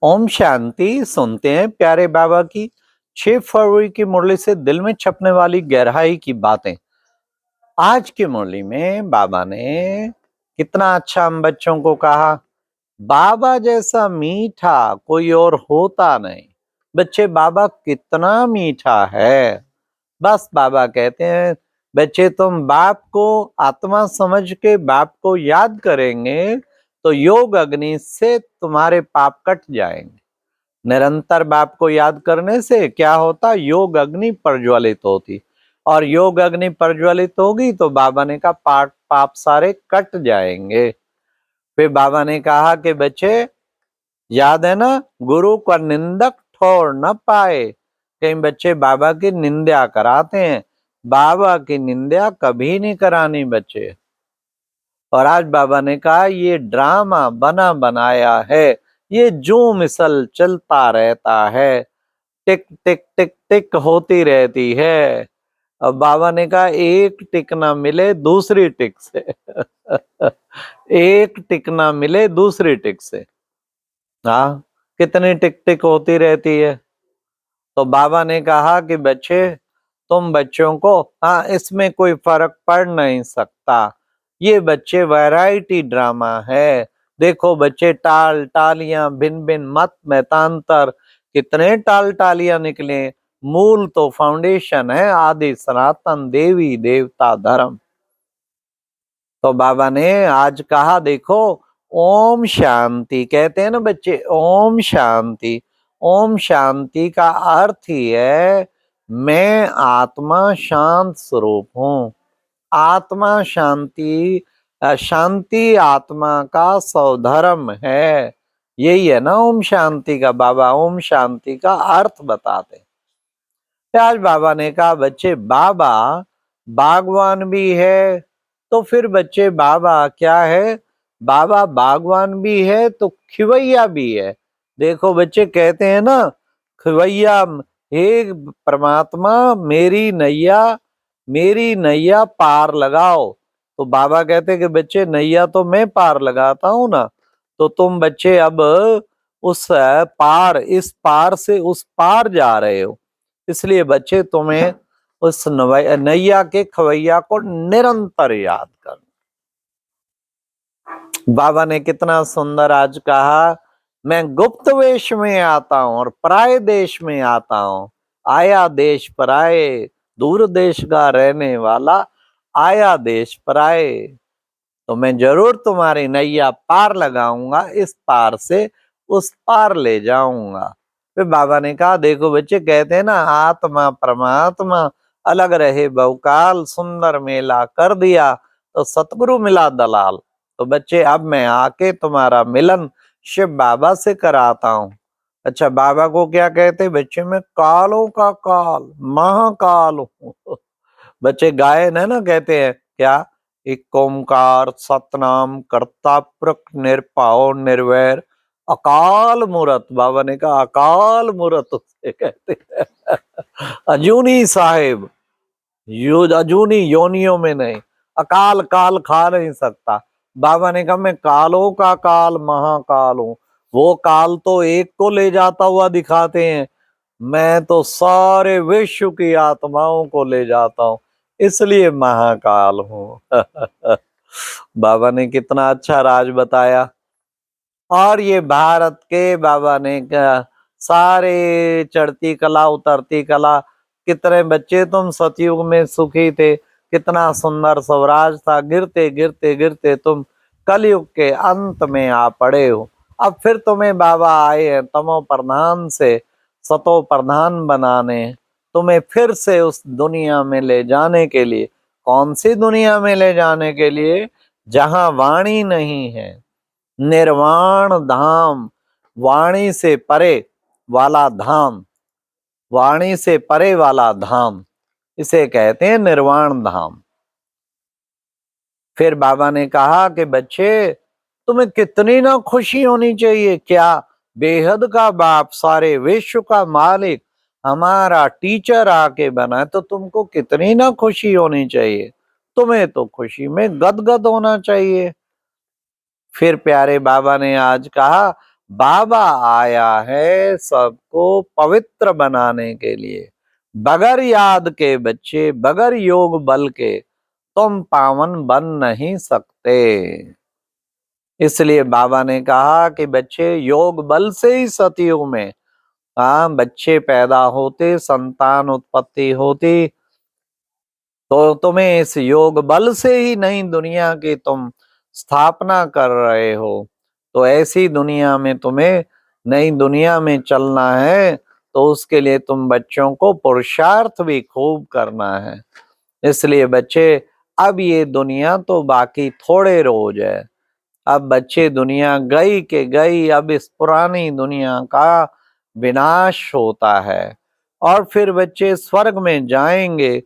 ओम शांति। सुनते हैं प्यारे बाबा की 6 फरवरी की मुरली से दिल में छपने वाली गहराई की बातें। आज की मुरली में बाबा ने कितना अच्छा हम बच्चों को कहा, बाबा जैसा मीठा कोई और होता नहीं। बच्चे, बाबा कितना मीठा है। बस बाबा कहते हैं, बच्चे तुम बाप को आत्मा समझ के बाप को याद करेंगे तो योग अग्नि से तुम्हारे पाप कट जाएंगे। निरंतर बाप को याद करने से क्या होता, योग अग्नि प्रज्वलित होती, और योग अग्नि प्रज्वलित होगी तो बाबा ने कहा पाप पाप सारे कट जाएंगे। फिर बाबा ने कहा कि बच्चे याद है ना, गुरु का निंदक ठोर न पाए। कई बच्चे बाबा की निंदा कराते हैं, बाबा की निंदा कभी नहीं करानी बच्चे। और आज बाबा ने कहा ये ड्रामा बना बनाया है, ये जो मिसल चलता रहता है, टिक टिक टिक टिक होती रहती है। अब बाबा ने कहा एक टिक ना मिले दूसरी टिक से एक टिक ना मिले दूसरी टिक से। हाँ, कितनी टिक टिक होती रहती है। तो बाबा ने कहा कि बच्चे तुम बच्चों को, हाँ, इसमें कोई फर्क पड़ नहीं सकता, ये बच्चे वैरायटी ड्रामा है। देखो बच्चे, टाल टालियां भिन्न भिन्न मत मतांतर, कितने टाल टालियां निकले। मूल तो फाउंडेशन है आदि सनातन देवी देवता धर्म। तो बाबा ने आज कहा देखो, ओम शांति कहते हैं ना बच्चे, ओम शांति। ओम शांति का अर्थ ही है मैं आत्मा शांत स्वरूप हूँ। आत्मा शांति, शांति आत्मा का स्वधर्म है। यही है ना ओम शांति का। बाबा ओम शांति का अर्थ बताते हैं। आज बाबा ने कहा बच्चे, बाबा बागवान भी है तो फिर बच्चे बाबा क्या है, बाबा बागवान भी है तो खिवैया भी है। देखो बच्चे, कहते हैं ना खिवैया, हे परमात्मा मेरी नैया पार लगाओ। तो बाबा कहते कि बच्चे नैया तो मैं पार लगाता हूं ना, तो तुम बच्चे अब उस पार, इस पार से उस पार जा रहे हो, इसलिए बच्चे तुम्हें उस नैया के खवैया को निरंतर याद कर। बाबा ने कितना सुंदर आज कहा, मैं गुप्त वेश में आता हूं और पराये देश में आता हूं। आया देश पराये, दूर देश का रहने वाला, आया देश पराये। तो मैं जरूर तुम्हारी नैया पार लगाऊंगा, इस पार से उस पार ले जाऊंगा। फिर बाबा ने कहा देखो बच्चे, कहते हैं ना आत्मा परमात्मा अलग रहे बहुकाल, सुंदर मेला कर दिया तो सतगुरु मिला दलाल। तो बच्चे अब मैं आके तुम्हारा मिलन शिव बाबा से कराता हूँ। अच्छा, बाबा को क्या कहते बच्चे, में कालों का काल महाकाल हूँ बच्चे गायन है ना, कहते हैं क्या, एक ओंकार सतनाम करता पुरख निरपाओ निर्वैर अकाल मूरत। बाबा ने कहा अकाल मूरत उसे कहते हैं अजूनी साहेब, यो अजूनी योनियों में नहीं, अकाल काल खा नहीं सकता। बाबा ने कहा मैं कालों का काल महाकाल हूं। वो काल तो एक को ले जाता हुआ दिखाते हैं, मैं तो सारे विश्व की आत्माओं को ले जाता हूं, इसलिए महाकाल हूं बाबा ने कितना अच्छा राज बताया। और ये भारत के बाबा ने सारे चढ़ती कला उतरती कला, कितने बच्चे तुम सतयुग में सुखी थे, कितना सुंदर स्वराज था, गिरते गिरते गिरते तुम कलयुग के अंत में आ पड़े हो। अब फिर तुम्हें बाबा आए हैं तमो प्रधान से सतो प्रधान बनाने, तुम्हें फिर से उस दुनिया में ले जाने के लिए। कौन सी दुनिया में ले जाने के लिए, जहां वाणी नहीं है, निर्वाण धाम, वाणी से परे वाला धाम, वाणी से परे वाला धाम, इसे कहते हैं निर्वाण धाम। फिर बाबा ने कहा कि बच्चे तुम्हें कितनी ना खुशी होनी चाहिए, क्या बेहद का बाप, सारे विश्व का मालिक, हमारा टीचर आके बना, तो तुमको कितनी ना खुशी होनी चाहिए, तुम्हें तो खुशी में गदगद होना चाहिए। फिर प्यारे बाबा ने आज कहा बाबा आया है सबको पवित्र बनाने के लिए। बगैर याद के बच्चे, बगैर योग बल के तुम पावन बन नहीं सकते। इसलिए बाबा ने कहा कि बच्चे योग बल से ही सतयुग में बच्चे पैदा होते, संतान उत्पत्ति होती, तो तुम्हें इस योग बल से ही नई दुनिया की तुम स्थापना कर रहे हो। तो ऐसी दुनिया में तुम्हें, नई दुनिया में चलना है, तो उसके लिए तुम बच्चों को पुरुषार्थ भी खूब करना है। इसलिए बच्चे, अब ये दुनिया तो बाकी थोड़े रोज है। अब बच्चे, दुनिया गई के गई, अब इस पुरानी दुनिया का विनाश होता है और फिर बच्चे स्वर्ग में जाएंगे।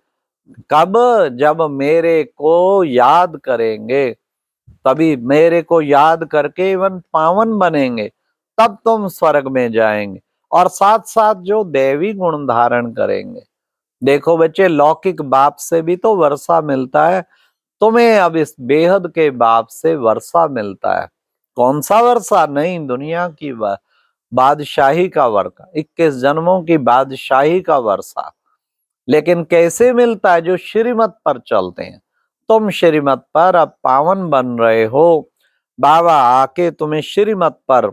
कब? जब मेरे को याद करेंगे, तभी मेरे को याद करके एवं पावन बनेंगे, तब तुम स्वर्ग में जाएंगे और साथ साथ जो देवी गुण धारण करेंगे। देखो बच्चे, लौकिक बाप से भी तो वर्षा मिलता है, तुम्हें अब इस बेहद के बाप से वर्षा मिलता है। कौन सा वर्षा? नई दुनिया की बादशाही का वर्षा, 21 जन्मों की बादशाही का वर्षा। लेकिन कैसे मिलता है? जो श्रीमत पर चलते हैं। तुम श्रीमत पर अब पावन बन रहे हो। बाबा आके तुम्हें श्रीमत पर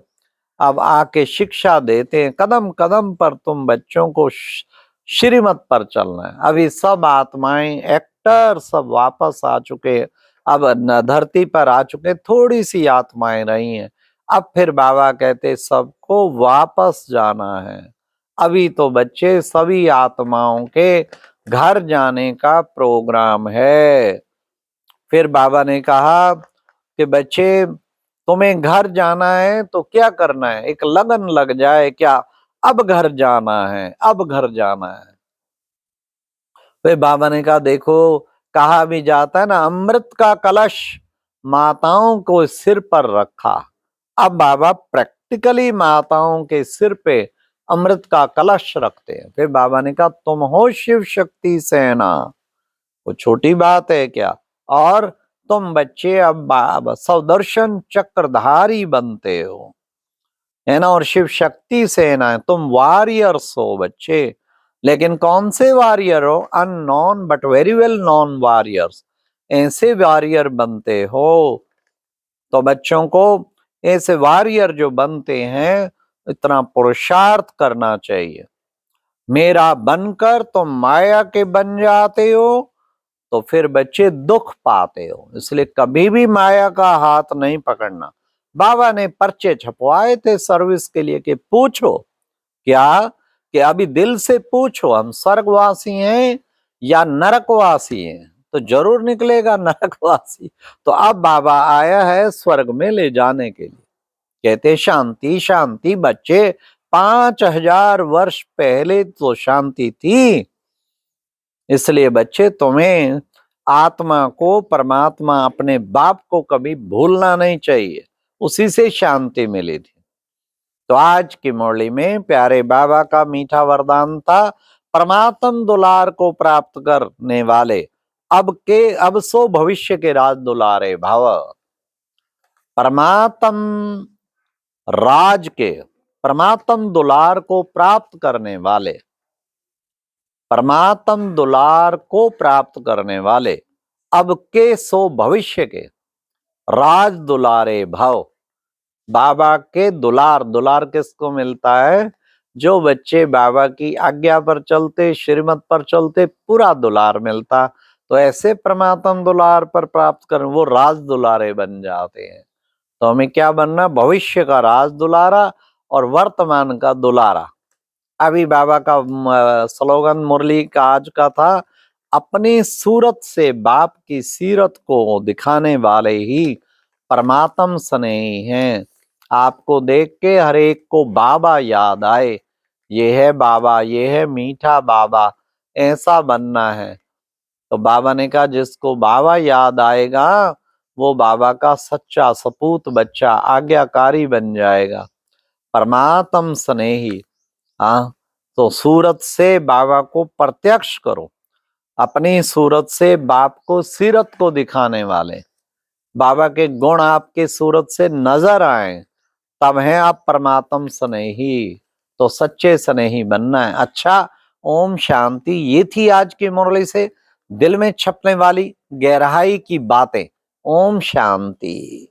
अब आके शिक्षा देते हैं। कदम कदम पर तुम बच्चों को श्रीमत पर चलना है। अभी सब आत्माएं, एक्टर सब वापस आ चुके, अब धरती पर आ चुके, थोड़ी सी आत्माएं रही हैं। अब फिर बाबा कहते सबको वापस जाना है। अभी तो बच्चे सभी आत्माओं के घर जाने का प्रोग्राम है। फिर बाबा ने कहा कि बच्चे, तुम्हें घर जाना है तो क्या करना है? एक लगन लग जाए क्या? अब घर जाना है, अब घर जाना है। फिर बाबा ने कहा देखो, कहा भी जाता है ना, अमृत का कलश माताओं को सिर पर रखा। अब बाबा प्रैक्टिकली माताओं के सिर पे अमृत का कलश रखते हैं। फिर बाबा ने कहा तुम हो शिव शक्ति सेना, वो छोटी बात है क्या? और तुम बच्चे अब सुदर्शन चक्रधारी बनते हो, है ना, और शिव शक्ति सेना है, तुम वॉरियर्स हो बच्चे। लेकिन कौन से वॉरियर हो? Unknown but very well known warriors. ऐसे वॉरियर बनते हो। तो बच्चों को ऐसे वॉरियर जो बनते हैं, इतना पुरुषार्थ करना चाहिए। मेरा बनकर तुम माया के बन जाते हो तो फिर बच्चे दुख पाते हो। इसलिए कभी भी माया का हाथ नहीं पकड़ना। बाबा ने पर्चे छपवाए थे सर्विस के लिए कि पूछो क्या, कि अभी दिल से पूछो हम स्वर्गवासी हैं या नरकवासी हैं, तो जरूर निकलेगा नरकवासी। तो अब बाबा आया है स्वर्ग में ले जाने के लिए। कहते शांति शांति बच्चे, 5000 वर्ष पहले तो शांति थी। इसलिए बच्चे, तुम्हें आत्मा को, परमात्मा अपने बाप को कभी भूलना नहीं चाहिए, उसी से शांति मिली थी। तो आज की मुरली में प्यारे बाबा का मीठा वरदान था, परमात्म दुलार को प्राप्त करने वाले अब सो भविष्य के राज दुलारे भव। परमात्म राज के, परमात्म दुलार को प्राप्त करने वाले, परमात्म दुलार को प्राप्त करने वाले, अब के सो भविष्य के राज दुलारे भव। बाबा के दुलार, दुलार किसको मिलता है? जो बच्चे बाबा की आज्ञा पर चलते, श्रीमत पर चलते, पूरा दुलार मिलता। तो ऐसे परमात्म दुलार पर प्राप्त कर वो राज दुलारे बन जाते हैं। तो हमें क्या बनना? भविष्य का राज दुलारा और वर्तमान का दुलारा। अभी बाबा का स्लोगन मुरली का आज का था, अपनी सूरत से बाप की सीरत को दिखाने वाले ही परमात्म स्नेही हैं। आपको देख के हर एक को बाबा याद आए, ये है बाबा, ये है मीठा बाबा, ऐसा बनना है। तो बाबा ने कहा जिसको बाबा याद आएगा वो बाबा का सच्चा सपूत बच्चा, आज्ञाकारी बन जाएगा, परमात्म स्नेही। हाँ, तो सूरत से बाबा को प्रत्यक्ष करो, अपनी सूरत से बाप को सीरत को दिखाने वाले, बाबा के गुण आपके सूरत से नजर आए, तब हैं आप परमात्म स्नेही। तो सच्चे स्नेही बनना है। अच्छा, ओम शांति। ये थी आज की मुरली से दिल में छपने वाली गहराई की बातें। ओम शांति।